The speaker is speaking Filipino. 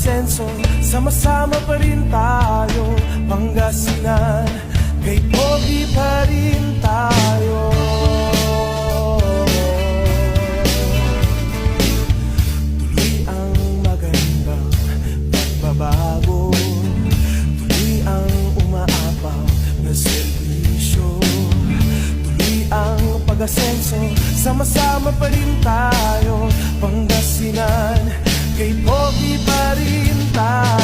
pag-asenso, sama-sama pa rin tayo. Pangasinan, kay Pogi pa rin tayo. Tuloy ang magandang pagbabago, tuloy ang umaapaw na serbisyo, tuloy ang pag-asenso, sama-sama pa rin tayo. Pangasinan, kay Pogi pa rin tayo.